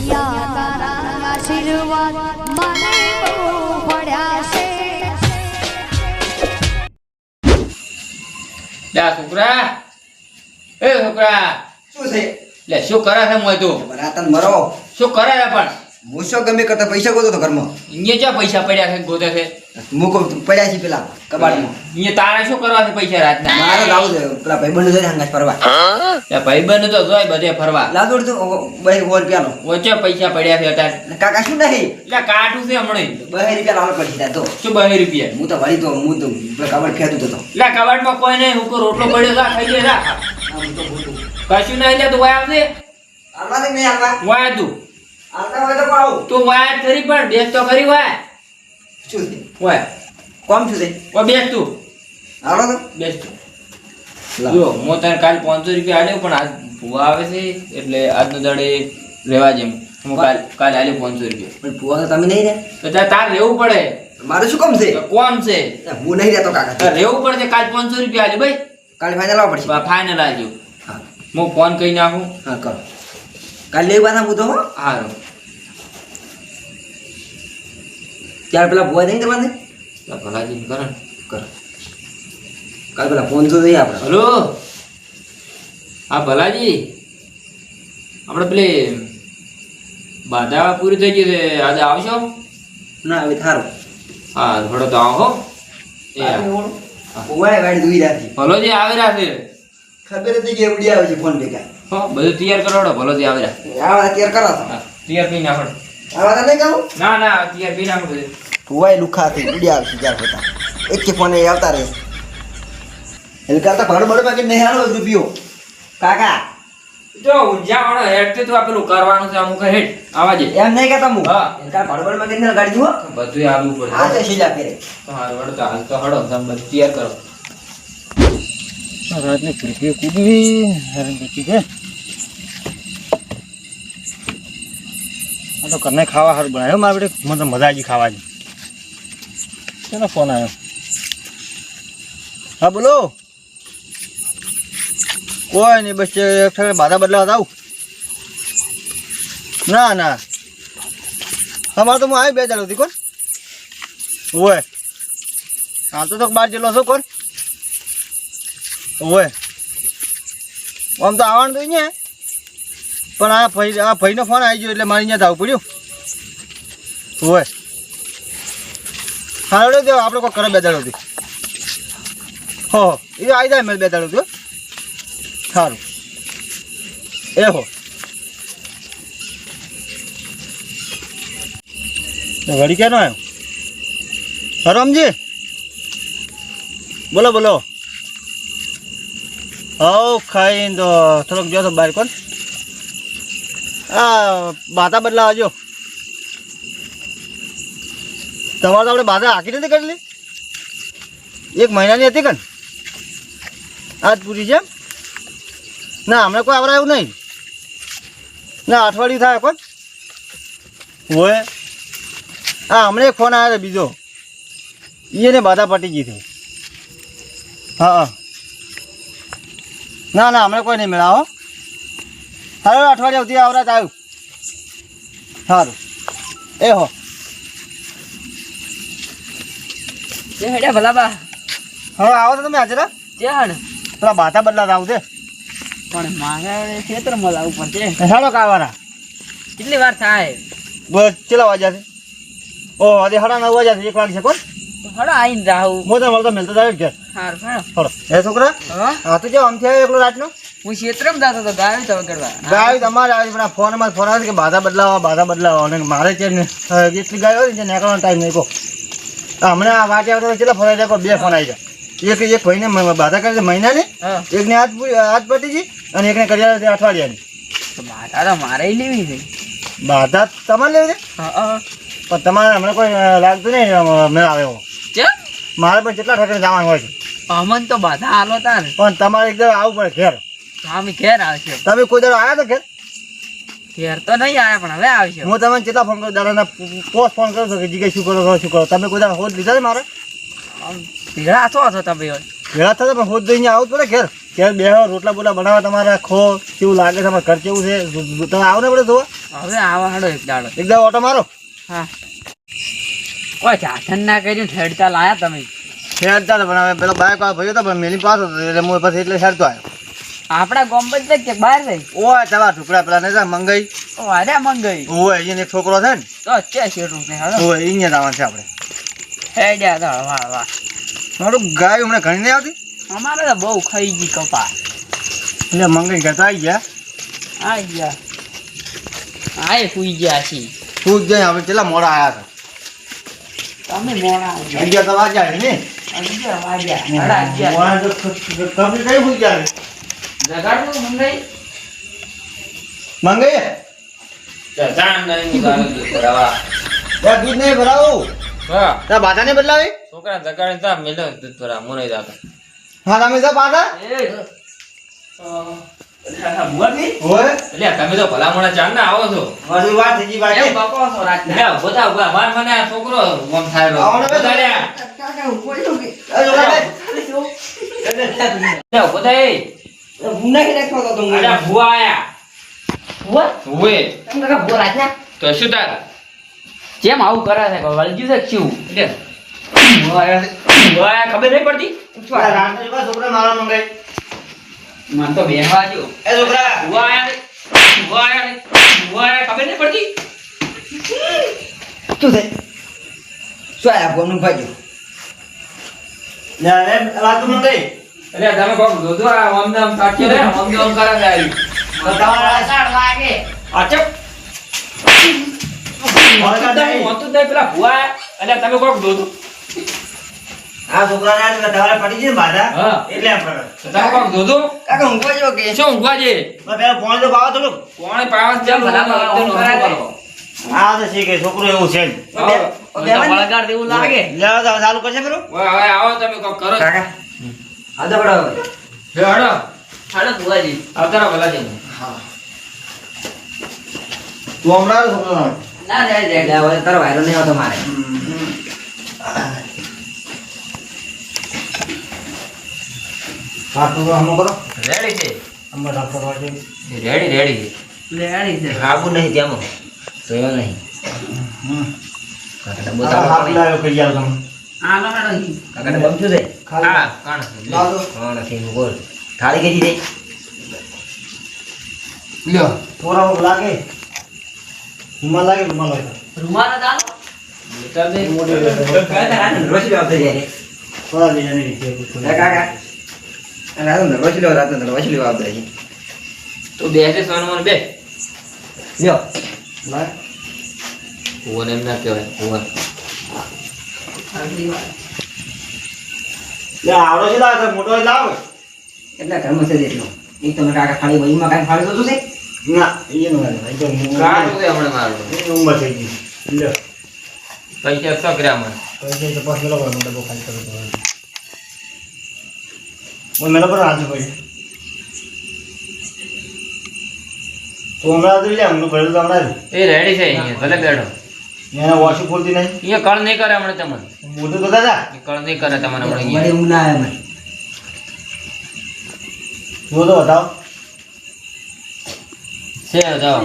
ભૈયા તારા આશીર્વાદ મને બહુ પડ્યા છે. લા છોકરા, એ છોકરા, શું છે? લે શું કરે છે મોય તું? બરાતન મરો. શું કરે છે પણ? હું શું ગમે કરતા પૈસા ગોતો તો ઘરમાં. અહીંયા ક્યાં પૈસા પડ્યા છે ગોતે છે? મૂકો પડ્યા છે પેલા કબાટમાં. અહીંયા તારે શું કરવા છે પૈસા રાતના? મારે લાવું છે પેલા ભાઈબંધો જોઈને હંગાત ફરવા. લે ભાઈબંધ તો જોય બધે ફરવા. લાદોડ તો 2 રૂપિયાનો. ઓછો પૈસા પડ્યા છે અત્યારે. કાકા શું નહીં? લે કાઠું છે હમણાં. 2 રૂપિયા લાવવા પડી જાય તો. શું 2 રૂપિયા? હું તો વળી તો કબાટ ફેંકતો તો. લે કબાટમાં કોઈ નહીં, હું રોટલો પડ્યો છે, ખાઈ લે જા. કશું નહીં, લે તું વાય આવજે. આલવા દે નહીં આલવા. વાય તું. આલતા હોય તો પાઉ. તું વાય ખરી પણ બેસ તો ખરી વાય. શું છે? વાય. કોમ શું છે? ઓ બેસ તું. આલો તો. બેસ તું. જો હું તને કાલ 500 રૂપિયા આલ્યો પણ આજ ભૂવા આવે છે એટલે આજનો દાડે રહેવા જેમ હું કાલ આલ્યો 500 રૂપિયા. પણ ભૂવા તો તમે નહીં રે. તો તાર રહેવું પડે. મારું શું કામ છે? કોમ છે. હું નહીં રહેતો કાકા. તાર રહેવું પડશે. કાલ 500 રૂપિયા આલ્યો ભાઈ. કાલે ફાઇનલ આવવા પડશે. ફાઇનલ આલજો. હા હું ફોન કરી નાખું. હા કરો. કાલે લેવા પાછા હું તો હો. હારો. ત્યાર પેલા ભૂવા નહીં કરવા દે. ભલાજી કરે ને. કરો. કાલ પેલા ફોન તો દઈએ આપણે. હલો હા ભલાજી, આપણે પેલી બાધા પૂરી થઈ ગઈ છે, આજે આવશો? ના હવે થારું. હા થોડો તો આવો. એ ભૂવાએ ગાડી ધોઈ રાખી. ભલોજી આવી રહ્યા છે. ખબર હતી કે ઉડી આવે છે ફોન ભેગા. હો બધું તૈયાર કરાવડો. ભલોજી આવી રહ્યા. આવા તૈયાર કરો છો. હા તૈયાર પી નાખો. આવા તો નહીં કરું. ના ના તૈયાર પી નાખો બધું. ભૂવાએ લુખા થઈ ઉડી આવશે ત્યાર હતા. એક કે ફોન આવતા રહે. એટલે કરતા ભાડું ભાડું બાકી નહીં હાલો રૂપિયો. કાકા જો ઊંઝા વાળો હેડ તો પેલું કરવાનું છે અમુક હેડ આવાજે. એમ નહીં કહેતા હું. હા. એટલે ભાડું ભાડું બાકી નહીં ગાડી જુઓ. બધું આવવું પડે. આ છે શીલા ફેરે. તમારે વડતા હાલ તો હડો તમે બધું તૈયાર કરો. રાતની ખીડકીઓ કૂદવી હેરાન બીજી છે. આ તો ઘરને ખાવા સારું બનાવ્યો મારા બેટે. મને તો મજા આવી ખાવાની. શેનો ફોન આવ્યો? હા બોલો. કોઈ નહીં, બસ એક બાધા બદલાવા આવું. ના ના તમારે તો હું આવી 2 દાડા હતી કોણ. ઓય હાલ તો બહાર જેટલો છો કોણ. ઓય આમ તો આવવાનું તો અહીંયા, પણ આ ભાઈનો ફોન આવી ગયો એટલે મારે અહીંયા જવું પડ્યું. ઓય હાલો દેવ આપણે કોઈ કરે 2 દાડોથી. હો એ આવી જાય મેં 2 દાડોથી. સારું એ હો ઘડી ક્યાંનો આવ્યો? હરમજી બોલો બોલો. હવ ખાઈને તો થોડોક જો તો બહાર કોણ. આ બાધા બદલાવા જો. તમારે તો આપણે બાધા આખી નથી કરેલી. 1 મહિનાની હતી કે આજ પૂરી છે. ના હમણાં કોઈ આવરા એવું નહીં. ના અઠવાડિયું થાય કોણ. હોય હા હમણાં એક ફોન આવ્યો બીજો. એને બાધા પટી ગઈ હતી. હા ના ના હમણાં કોઈ નહીં મેળાવો. સારું અઠવાડિયા સુધી આવરા આવ્યું. સારું એ હો હેડ્યા ભલા બા. હવે આવો તો તમે હાજર. ચેહડ પેલા બાધા બદલાતા આવું છે. પણ મારે ખેતરમાં લાવવું પડશે. હેડો કાવાના. કેટલી વાર થાય? બસ કેટલા વાગ્યા છે? ઓ આજે 9:30 વાગ્યા છે. 1 વાગે છે કોણ. હડો આવીને જાઉં. મોટા મળતો મેલતો જાય કે સારું સારું. હડો હે છોકરા. હા તો જાઓ આમથી આવ્યો એકલો રાતનો. હું ક્ષેત્રમાં જતો હતો ગાય તો વગડવા. ગાય તમારે આવી પણ ફોનમાં ફોન આવે કે બાધા બદલાવો અને મારે છે ને એટલી ગાય હોય ને નીકળવાનો ટાઈમ નહીં કહો. હમણાં આ વાંચે આવતો કેટલા ફોન આવી જાય? 2 ફોન આવી જાય. એક ભાઈને બાધા કરી છે મહિનાની. એકને આજ પટી ગઈ અને એકને કરી અઠવાડિયાની. બાધા તો મારે લેવી છે. બાધા તમારે લેવી છે? પણ તમારે હમણાં કોઈ લાગતું નહીં મેળ આવે એવો. મારે પણ કેટલા ઠેકાણે જવાનું હોય છે. અમન તો બાધા હાલો તાર. પણ તમારે એકદમ આવવું પડે ઘેર. અમે ઘેર આવશે. તમે કોઈ દાડો આવ્યા તો ઘેર? ઘેર તો નહીં આવ્યા પણ હવે આવશે. હું તમને કેટલા ફોન કરું દાદાના પોસ્ટ ફોન કરું છું કે જીગે શું કરો. તમે કોઈ દાડો હોદ લીધા છે મારે? ભેળા છો છો તમે ભેળા થતા પણ હોદ દઈને આવું પડે ઘેર. બેહો રોટલા બોટલા બનાવવા તમારે ખો કેવું લાગે છે અમારે ઘર કેવું છે તમે આવો ને પડે જોવા. હવે આવા હાડો એક દાડો એકદમ ઓટો મારો. હા કોઈ ચાથન ના કર્યું હેડતા લાયા તમે હેડતા હતા, પણ હવે પેલો બાઈક વાળો ભર્યો હતો, પણ મેલી પાછો હતો, એટલે હું પછી એટલે હેડતો આવ્યો. આપડા ગોમ્બત કે બહાર ગઈ ઓય તમારા ટુકડા પેલા નહીં મંગાઈ. ઓ અરે મંગઈ ઓય અહીંયા એક છોકરો છે ને, તો છે શેરું છે હાડો ઓય અહીંયા જવાનું છે આપણે. હેડ્યા તો વાહ વાહ મારું ગાય હમણાં ઘણી નહીં આવતી, અમારે તો બહુ ખાઈ ગઈ કપા એટલે મંગાઈ ઘરતા આવી ગયા. આ ગયા આય સુઈ ગયા છી શું જ જાય આપણે કેટલા મોડા આવ્યા તમે મોડા હતા. 11 તો વાગ્યા છે ને. 11 વાગ્યા સાડા 11 મોડા તો તમે કઈ સુઈ ગયા જગાડવું મંગઈ મંગાઈ જાણ નહીં ચાલુ કરાવા. દૂધ નહીં ભરાવું. હા તારા બાધા ને બદલાવી. છોકરા જગાડે તા મેલો દૂધ ભરા મોને જાતો. હા તમે તો બાધા બુઆજી ઓય એટલે તમે તો ભલા મોણા ચાંદ ના આવો છો. મારી વાત થઈ ગઈ એમ બાકી. બકો છો રાત લે બધા ઉભા માર મને આ છોકરો ગમ થાય આવવાનો બે બધા લે કાકા ઉપર જો કે એ જોડા બે. લે બધા એ ભૂંડા કે રાખો તો તમે અલ્યા ભુવા આયા બુઆ ઓએ તમે કાકા બોર રાત ના તો શું તાર કેમ આવું કરે છે વળજ્યું છે શું લે ભુવા આયા ખબર નહીં પડતી આ રાત્રે બા છોકરા મારા મંગાઈ. મન તો બેહવા જો એ છોકરા ભુવા આયા ને ભુવા આયા ને ભુવા આયા ખબર નહીં પડતી શું છે શું આયા બોનું ભાગ્યો લે લે રાત મંગાઈ. એટલે તમે કોક દોધો આ ઓમદામ કાઢ્યો રે ઓમદામ કરે છે આવી તો તમારા સાડ લાગે અચપ મોતું નહીં પેલા ભુવા આયા એટલે તમે કોક દોધો આ છોકરાને આ તમારે પડી ગઈ ને બાધા, હા. એટલે એમ કરે. તમે કોક દોધો કાકા ઊંઘવા જો કે શું ઊંઘવા છે મેં પેલા ફોન તો પાવો થોડુંક. કોણે પાવસ જેમ ભલા ભલા ભલા ભલા કરે. કરો આ તો શીખે છોકરું એવું છે જ. બળગાડ દેવું લાગે લે તો ચાલુ કરશે પેલું. હવે આવો તમે કોક કરો કાકા આ તો બરાબર હે હડો હાડો બુઆજી આવતારા ભલા છે તું હમણાં છોકરો ના ના જાય એટલે હવે તારો વાયરો નહીં આવતો મારે હા તું હમણાં કરો. રેડી છે હમણાં ડૉક્ટર વાગે. રેડી રેડી લેડી છે આબુ નહીં ત્યાં તો એવો નહીં કાકા ડબ્બો આ તારો હાથ લાવ્યો કરી આલો તમે. આલો હાડો હી કાકા ડબ્બો શું છે હા કાણ લાવ દો. હા નથી હું બોલ થાળી કેજી દે લ્યો થોડા વખત લાગે. રૂમાલ લાગે રૂમાલ લાગે. રૂમાલ દાલો લેતા દે રોજ આવતો જાય થોડા લઈ જાને કે કાકા રાતો રોજ લો રાતો રોજ લો આવતો જાય તો બે છે સોનમોન બે લ્યો લાગ. ઓવન એમ ના કહેવાય ઓવન લે આવડો છે લાગે મોટો જ લાવ. એટલે ઘરમાં છે એટલો એક તમે કાકા ખાલી વહીમાં કાંઈ ફાળી દો છે ના એ નો લાગે. એ તો કાઢું છે હમણાં મારું એની ઉંમર થઈ ગઈ. લે પૈસા સો કર્યા મને પૈસા તો પાસ મેલો કરો ડબ્બો ખાલી કરો તો. ઓય મેલો પર હાથ પડી. તો હમણાં તો લે હમણાં ભરેલું તો હમણાં જ. એ રેડી છે અહીંયા ભલે બેઠો એને વોશિંગ ખોલતી નહીં. અહીંયા કળ નહીં કરે હમણાં તમને મોટું તો દાદા એ કળ નહીં કરે તમને હમણાં વળી અહીંયા ઊંઘ ના આવે મને જો તો બતાવો. છે જાઓ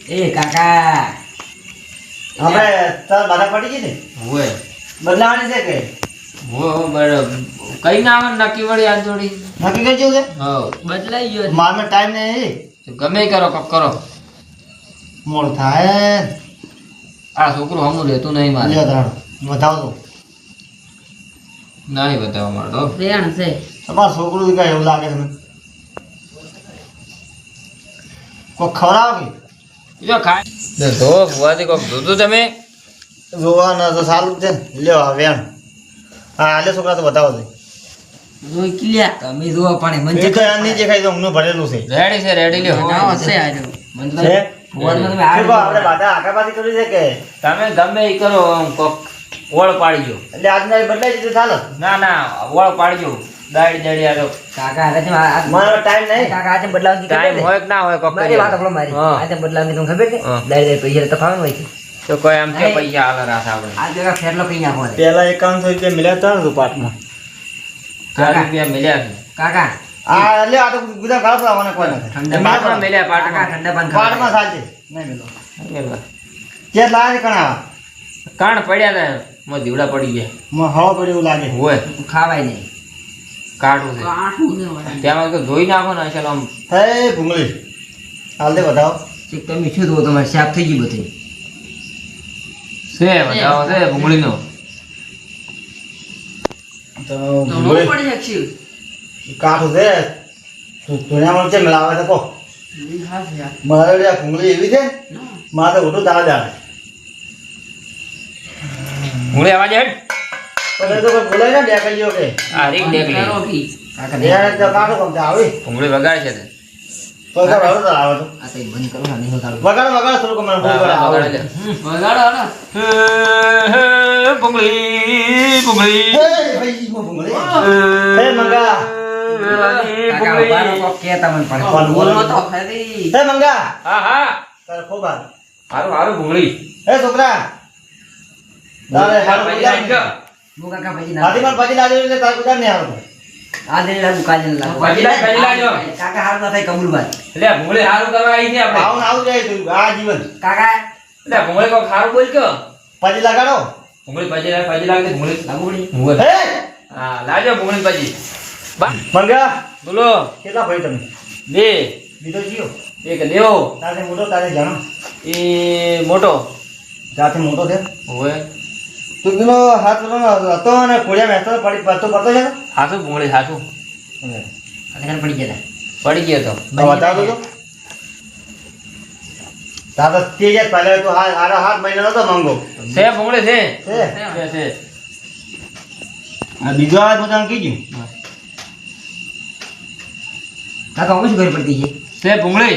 એ કાકા આપણે તાર બાધા પડી ગઈ ને હોય બદલાવાની છે કે હો બરાબર કઈ ના આવે ને નક્કી વળી હાથ જોડી નક્કી કરી જેવું છે. હો બદલાઈ ગયો છે. મારમાં ટાઈમ નહીં. તો ગમે ઈ કરો કક કરો મોડું થાય. આ છોકરું હમું રહેતું નહીં મારે લ્યો તાણ બતાવો તો. નહીં બતાવવા માંડો રેણ છે તમારું છોકરું કઈ એવું લાગે છે મને. કોઈ ખવડાવો કે જો ખાય તો ભુવાથી કોક દૂધું તમે જોવાના તો સારું જ છે ને. લ્યો આ વેણ હા હાલે છોકરા તો બતાવો છે. જોઈ ક્લિયા તમે જુઓ પણ મને એ તો યાર નીચે ખાઈ તો ઊંઘનું ભરેલું છે. રેડી છે રેડી લ્યો બનાવો છે આજે મને તો છે? ફોનમાં તમે શું આ કહો, આપણે બાધા આઘાપાછી કરી છે કે તમે ગમે ઈ કરો આમ કોક વળ પાડજો એટલે આજના એ બદલાઈ દીધું ચાલો. ના ના વળ પાડજો દાડી દાડી આ તો કાકા આજે મારો ટાઈમ નહીં. કાકા આજે બદલાવની ટાઈમ હોય કે ના હોય કોક મારી કરીએ. વાત આપણો મારી હા. આજે બદલાવની તમને ખબર છે હા. દાઈ પૈસા તો ખાવાનું હોય છે તો કોઈ આમ કે નહીં. પૈસા હાલ રાખ આપણે આ જગા ફેરલો કઈ નાખો છે પહેલા 5100 રૂપિયા મળ્યા હતા ને પાટમાં. ચાર રૂપિયા મળ્યા છે કાકા આ લે આ તો ગુદા ગાળ પર આવવાના કોઈ નથી પાટમાં મેલ્યા પાટમાં ઠંડા પાણી પાડમાં સાચે નહીં મેલો મેલવા. કે લાગે કણા કાણ પડ્યા હતા મો દીવડા પડી ગયા મને હવા પડે એવું લાગે હોય ખાવાય નહીં. કાઢું છે આઠું ને હોય. ત્યાં તો ધોઈ નાખો ને ચાલો આમ હે ભૂંગળી હાલ દે બતાવો ચીક તમે શું થયું તમારે સાફ થઈ ગયું બધું. છે બતાવો છે ભૂંગળીનો તો ધણું ભૂંગળી પડી શકશે. કાઠું છે ધોયામાં છે મેળાવે તો કહો હા છે યાર. મારે લે ભૂંગળી એવી છે મારે ઓટું દાળ દાળ ભૂંગળી અવાજ હેડ પણ એ તો કોઈ બોલાય ને ડેકલીઓ કે આ રીક ડેકલી રોટી. કાકા યાર તો કાઠું કમ આવે ભૂંગળી વગાડે છે તે. તો તો આવે તો આવે તો આ તો બંધ કરો ને નહીં તારું. વગાડ વગાડ થોડુંક મને હા, ભૂંગળી આવે વગાડે લે. વગાડો હાલો. ભૂંગળી ભૂંગળી હે ભાઈ મો ભૂંગળી હે મંગા કાકા ઉભા રહો, કોક કે તમને પડે. બોલો તો ખરી. હે મંગા હા હા તારે ખૂબ આ હારું હારું ભૂંગળી હે છોકરા તારે હારું પછી લાઈન કર. હું કાકા પછી ના. હાથીમાં પછી લાજો એટલે તારે કુદાર નહીં આવતું આ દે લાગુ કાજે લાગુ. પછી લાજો. કાકા હારું ના થાય કબૂલભાઈ. એટલે આ ભૂંગળી હારું કરવા આવી છે આપણે આવું ને આવું જાય તું આ જીવન કાકા એટલે આ ભૂંગળી કોક હારું બોલ કે પછી લગાડો ભૂંગળી પછી લાગે ભૂંગળી લાગુ પડી. ભૂંગળી. હે હા લાજો ભૂંગળી પછી બા મંગા બોલો કેટલા ભાઈ તમે બે બીજો જીઓ એક દેવો તારે મોટો તારે જાણો એ મોટો જાતે મોટો છે હોય તું પેલો હાથ પેલો હતો અને ખોડિયા મેસતો પડી પડતો પડતો છે હાસુ ભૂંગળી હાસુ કાકા પડી ગયા. પડી ગયો તો તો બતાવો તો તારે તે જ પહેલે તો હાથ મહિનાનો તો મંગો છે ભૂંગળી છે છે છે આ બીજો હાથ પોતાને કીધું કાકા ઓમ શું કરી પડતી છે? છે ભૂંગળી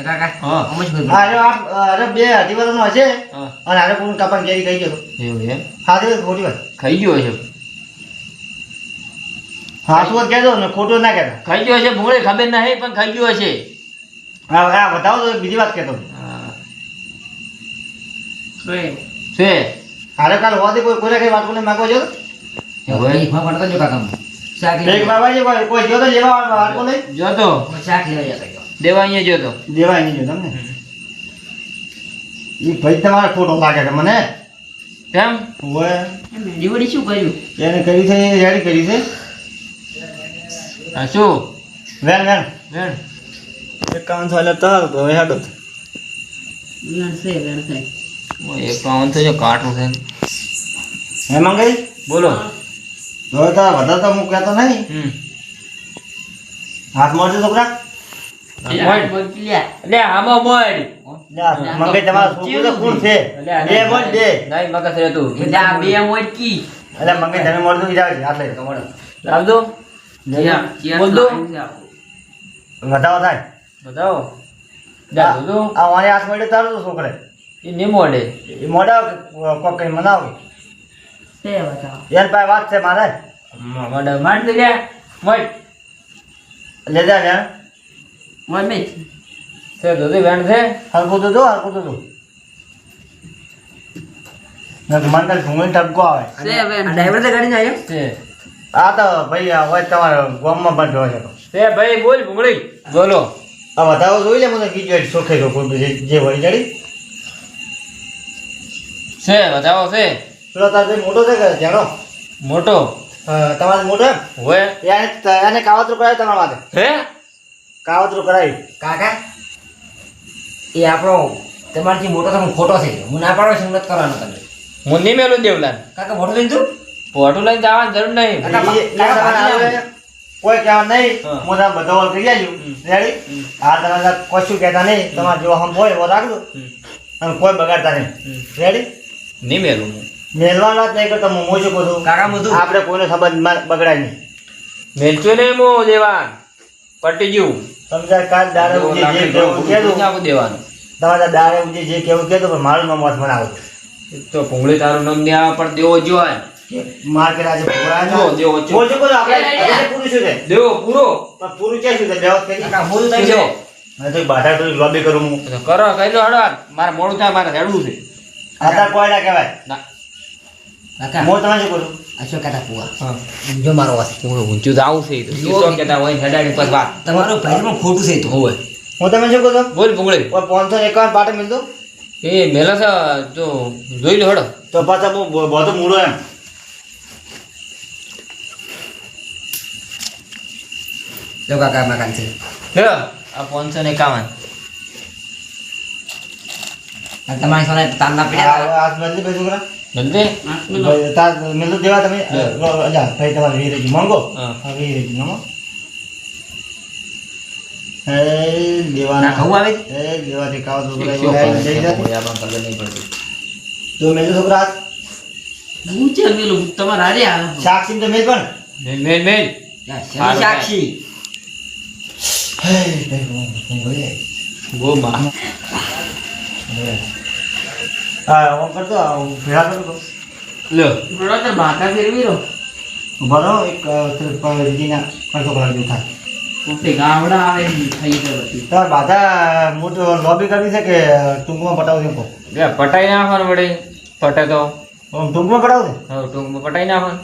કાકા હા. ઓમ શું કરી પડતી? અરે બે અઢી વર્ષનો હશે હા. અને આરે પૂરું કાપણ કેરી કહી ગયો એવું એમ હાથી ખોટી વાત ખાઈ ગયો છે હાથું જ કહેતો ને ખોટું ના કહેતા ખાઈ ગયો છે ભૂંગળી ખબર નહીં પણ ખાઈ ગયો છે હા બતાવો તો બીજી વાત કહેતો હા. બે. છે હારે કાલ હોવાથી કોઈ કઈ વાત કોને માગવા જો હોય. એક માં પડતો જો કાકા. શાક એક લેવા. બાબાજી કોઈ જો તો લેવા વાત કોને જોતો શાક લેવા જતા ગયો. દેવા અહીંયા જોતો દેવાય નહીં જો તમને એ ભાઈ તમારે ખોટો લાગે છે મને કેમ હોય મેંદી વળી શું કર્યું? એને કરી છે રેડી કરી છે હા શું વેન વેન બેન એક કામ થાય તો તો હવે હેડો વેણ છે, વેણ છે. એક પાવન તો જો કાઠું છે હે મંગાઈ બોલો તો તારા વધારે તો હું કહેતો નહીં હમ હાથ મારજો છોકરા મોડ. બોલી લ્યા. એટલે આમાં મોડ મંગાઈ તમારા છોકરું તો કોણ છે બે મોજ બે નહીં મગજ રહેતું એટલે આ બે મોટકી. એટલે મંગાઈ તમે મળતું જાવ હાથ લઈ લો લાવજો ચિયા- ચિયા બોલ દો. લાવીને જાઓ. વધાવો થાય બતાવો જા દો આ વાણી હાથ મળે તારું તો છોકરે એ નહીં મોડે એ મોઢા કોક કઈ મનાવો તે બતાવો. યાર પાસે વાત છે મારે મોડે માર દે લ્યા મોડ લે જા યાર મોય મેચ. છે દોધી વેણ છે હલકું તો જો હલકું તો જો ના તો મને ઘૂંઘણી ટપકો આવે છે વેણ. આ ડ્રાઈવર તો ગાડી જાય છે આ તો ભાઈ આ હોય તમારા ગામમાં બંધ હોય છે છે ભાઈ બોલ ભૂંગળી બોલો આ વધાવો જોઈ લે મને કીધું સોખે તો કોઈ જે વળી જડી છે બતાવો છે પેલો તાર ભાઈ મોટો છે કે જાણો મોટો તમારે મોટો એમ હોય એને કાવતરું કરાય તમારા માટે હે કાવતરું કરાવી કાકા એ આપણો તમારથી મોટો તો ખોટો છે. હું ના પાડો છું નથી કરવાનો તમે. હું નહીં મેલું દેવલાન કાકા મોટો લઈને તું પોટું લઈને જવાની જરૂર નહીં કોઈ કહેવા નહીં હા. હું તમે બધો વળ કરી આલ્યું રેડી હા તમે કશું કહેતા નહીં તમારે જેવો હમ હોય એવો રાખજો અને કોઈ બગાડતા નહીં રેડી નહીં મેલું હું મેલવાની વાત નહીં કરતો હું શું કહું છું કાકા મોટું આપણે કોઈને સંબંધ બગડાય નહીં મેલચો ને મો દેવાન પટી ગયું તમે કાલ દાડે ઉઠી જે કેવું કહેતું આખું દેવાનું તમારા દાડે ઉઠી જે કેવું કહેતું પણ મારું નામ મત બનાવું એક તો ભૂંગળી તારું નામ ને આવે પણ દેવો જોય માર્કેટ આજે પૂરા જો, દેવો છો. હું શું કહું આપણે આપણે પૂરું શું છે દેવો પૂરો પણ પૂરું ક્યાં શું છે દેવત કરી કાકા મોટું થઈ જો. ગયો. મેં તો બાધા તો લોબી કરું હું તો કરો કહી લો હડો મારે મોડું થાય મારે હેડવું છે આધાર કોઈ ના કહેવાય ના કાકા હું તમે શું કરું અશોક કાકા પુઆ હા જો મારો વાત ઊંચું તો આવું છે ઈ તો. શીશો કહેતા હોય હેડાડી પર વાત તમારું ભાઈ પણ ખોટું છે એ તો હોય હું તમે શું કરું બોલ ભૂંગળી 551 પાટે મિલતું એ મેલા છે જો જોઈ લો હડો તો પાછા હું બહુ મૂડો એમ જો કાકા મકાન છે લે આ 551 અને તમારી સોના તાન ના પડ્યા આ બદલી બે છોકરા જલ્દી તાર મિલતું દેવા તમે અજા ભાઈ તમારે વી રેજી માંગો હા. હા વી રેજી માંગો હે દેવાના ના ખાવું આવે છે? હે દેવાથી કાવ છોકરા શું એવું લઈ જાય કોઈ આપણને ખબર નહીં પડતી તો મેલ છોકરા ઊંચે મેલું તમારે હારે આવે સાક્ષી તો મેલ પણ મેલ મેલ શેની સાક્ષી હે ભાઈ બોલે ગો માં હા ઓમ કરતો ભેળા કરતો લ્યો થોડા તો બાકા ફેરવી રહો બરો એક રીતિના કરતો કરાવી થાય પોતે ગાવડા આવે ને થઈ ગયો હતી તમારે બાધા મોટું લોબી કરવી છે કે ટૂંકમાં પટાવું છે લે પટાઈ નાખવાનું વળી પટે તો ટૂંકમાં પટાવું છે હવે ટૂંકમાં પટાઈ નાખવાનું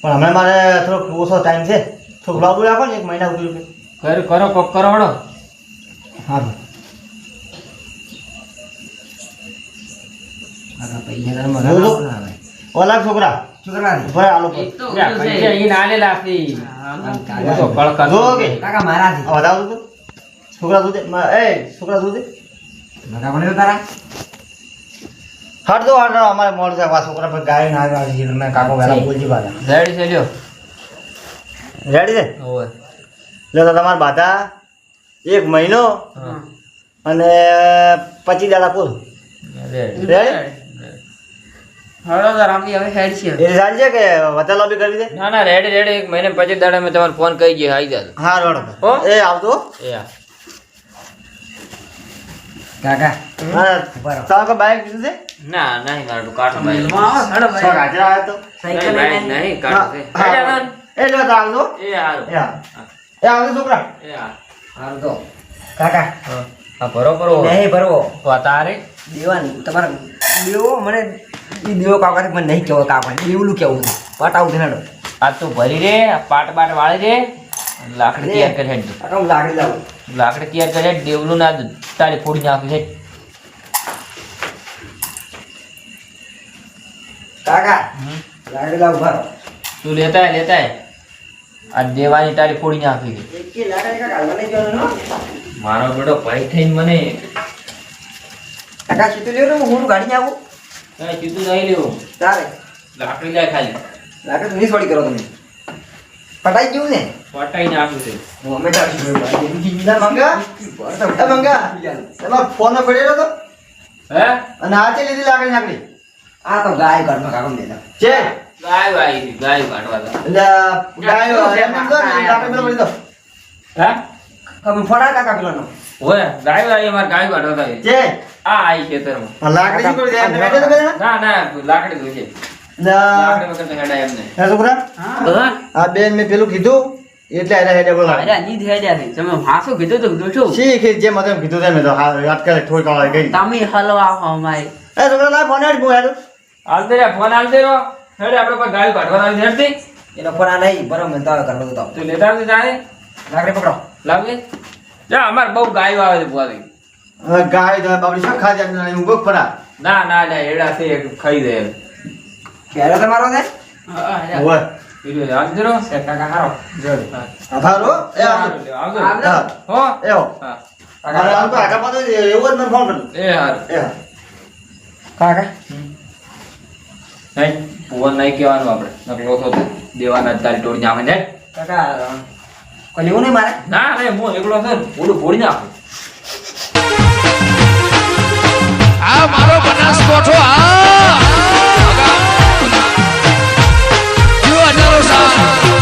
પણ હમણાં મારે થોડોક ઓછો ટાઈમ છે થોડુંક લોબી રાખો ને 1 મહિના સુધી કરો કોક કરો હડો સારું કાકા પૈસા તારે મને બોલો. આપો ના આવે. ઓલા છોકરા શું કરવાનું? ભાઈ આલો એક તો લે, ઓલું છે. પૈસા ઈ નાલે લાગતી કાકા તો કળકળ જો કે કાકા મારાથી આ વધાવું તું છોકરા તું એ છોકરા તું કાકા મને તારા હટ દો અમારે મોડ છે આ છોકરા પર ગાય ના આવી છે મેં કાકો વેલા બોલજી બાધા રેડી છે લ્યો રેડી છે ઓય લે તો તમારે બાધા 1 મહિનો હા અને 25 દાડા કુલ રેડી રેડી હળો તો રામની હવે હેડ છે એ સારી છે કે વધારે લોબી કરવી છે ના ના રેડી રેડી 1 મહિને 25 દાડા મેં તમારે ફોન કરી ગયો આવી જાજો હા રોડ હો? એ આવતો એ હા કાકા હા બરાબર. તારો બાઈક કીધું છે ના નહીં મારું કાઢો ભાઈ મેલમાં આવો હળો છ ભાઈ હાજરા આવ્યો તો સાયકલ નહીં લઈને નહીં કાઢો છે હા, હેડે હા. આવન. એ જો તો આવજો એ હારું એ હા. એ આવજો છોકરા એ હા હારું તો કાકા હા. હા બરોબર નહીં ભરવો તારે દેવાની તમારે દેવો મને ઈ દેવો કાકા મને નહીં કેવો કાકા દેવલું કેવું છે પટાવું છે હેડો આ તો ભરી રે આ પાટ બાટ વાળે રે લાકડી તૈયાર કરી હેડ કાકા હું લાકડી લાવું લાકડી તૈયાર કરી હેડ દેવલું ના તારી ફોડી નાખી છે કાકા લાકડી લાવું ભરો તું લેતા આય આ દેવાની તારી ફોડી નાખી છે એક કે લાકડી કાકા મને જોવાનું મારો બેટો ભાઈ થઈને મને કાકા સીધું લેવું ને હું ગાડી આવું કઈ કીધું નહીં લેવું તારે લાકડી જાય ખાલી લાકડી તો નહીં છોડી કરો તમે પટાઈ ગયું ને પટાઈ નાખ્યું છે હું અમે ચાલશું ના મંગા એ મંગા તમારો ફોન પડ્યો તો હે અને આ છે લીધી લાકડી નાકડી આ તો ગાય ઘરમાં કાકા મેલા છે ગાય વાઈ ગાય કાઢવા દો એટલે ગાયો એમ એમ તો ને લાકડી પર પડી દો હે તમે ફોડા કાકા પેલાનો ઓય ગાય વાઈ અમાર ગાય કાઢવા દો છે આ આઈ ખેતરમાં આ લાકડી શું કરી દે એમ બેઠે તો બેઠે ના ના લાકડી દો છે લાકડી વગર તો હેડાય એમ નહીં હે છોકરા હા આ બેન મેં પેલું કીધું એટલે આને હેડે બોલા અરે નીદ હેડ્યા છે તમે હાસો કીધું તો કીધું શું શીખ જે મતલબ કીધું છે મેં તો હા યાદ કરે થોડી કાળા ગઈ તમે હલવા હો મારી એ છોકરા લા ફોન હેડ બોલ હાલતે રે ફોન હાલતે રહો હેડે આપણે પર ગાય કાઢવા આવી હેડતી એનો ફોન આ નહીં બરો મેં તો આવે કરવો તો તું લેતા આવજે જાણે લાકડી પકડો લાવજે જા અમાર બહુ ગાયો આવે છે બુઆ ગાય તો બાપડી શું ખા જાય હું બક ફરા ના ના ના એડા છે ખાઈ દે પહેલો તમારો છે ઓય બીજું આવજે રો કાકા હારો આભારો એ આવજો આવજો હા હો એવો હા અરે આ તો આગા પાછો એવું જ મને ફોન કર્યો એ હારું એ હા કાકા નહીં ભુવન નહીં કહેવાનું આપણે નકલો તો દેવાના જ તારી ટોળી નાખે ને કાકા કોઈ લેવું નહીં મારે ના નહીં હું એકલો છું ફોડું ફોડી નાખું આ મારો બનાસકો